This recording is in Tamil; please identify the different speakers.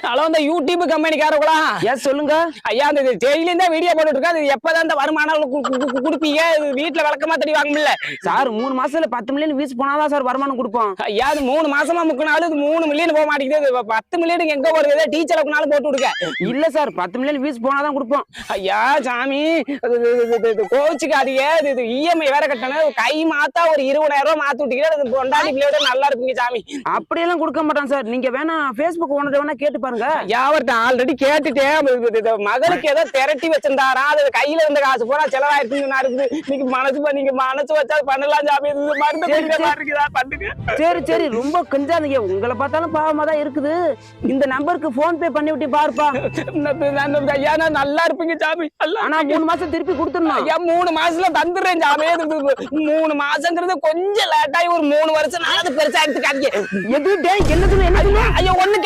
Speaker 1: ஹலோ, இந்த யூடியூப் கம்பெனிக்காரங்களா?
Speaker 2: எஸ் சொல்லுங்க.
Speaker 1: ஐயா, அந்த டெய்லியும் தான் வீடியோ போட்டுட்டு இருக்கா. அது எப்பதான் இந்த வருமானம் குடுப்பீங்க? வீட்டுல விளக்கமா தடி வாங்கல
Speaker 2: சார் 3 மாசத்துல 10 மில்லியன் வியூஸ் போனாதான் சார் வருமானம் கொடுப்போம்.
Speaker 1: ஐயா, அது 3 மாசமா முக்கினாலும் இது 3 மில்லியன் போக மாட்டேங்குது. 10 மில்லியன் எங்க போறது? டீச்சர் அளவுக்குனாலும் போட்டு விடுங்க.
Speaker 2: இல்ல சார் 10 மில்லியன் வியூஸ் போனாதான் கொடுப்போம்.
Speaker 1: ஐயா சாமி, கோச்சுக்காதீங்க. இது இஎம்ஐ வேற கட்டணும். கை மாத்தா ஒரு 20,000 ரூபாய் மாத்தி விட்டீங்கன்னா கொண்டாடி பிள்ளையோட நல்லா இருப்பீங்க சாமி.
Speaker 2: அப்படியெல்லாம் கொடுக்க மாட்டான் சார். நீங்க வேணா பேஸ்புக் ஓனர் வேணா கேட்டு பாருங்க.
Speaker 1: யாவர்கிட்ட ஆல்ரெடி கேட்டுட்டேன். மகளுக்கு ஏதோ திரட்டி வச்சிருந்தாரா, அது கையில இருந்த காசு போனா செலவாயிருக்குன்னு இருக்குது. நீங்க மனசு வச்சா பண்ணலாம் சாமி. பண்ணுங்க.
Speaker 2: சரி சரி, ரொம்ப கஞ்சாதீங்க. உங்களை பார்த்தாலும் பாவமா தான் இருக்குது. இந்த நம்பருக்கு போன் பே பண்ணி விட்டு பாருப்பா.
Speaker 1: ஐயா, நான் நல்லா இருப்பீங்க சாமி.
Speaker 2: ஆனா 3 மாசம் திருப்பி கொடுத்துடணும்.
Speaker 1: ஐயா, 3 மாசத்துல தந்துடுறேன் சாமி. 3 மாசங்கிறது கொஞ்சம் லேட்டாகி ஒரு 3 வருஷம் நான் அது பெருசா எடுத்துக்காதீங்க.
Speaker 2: எது என்னது
Speaker 1: ஐயா, ஒண்ணு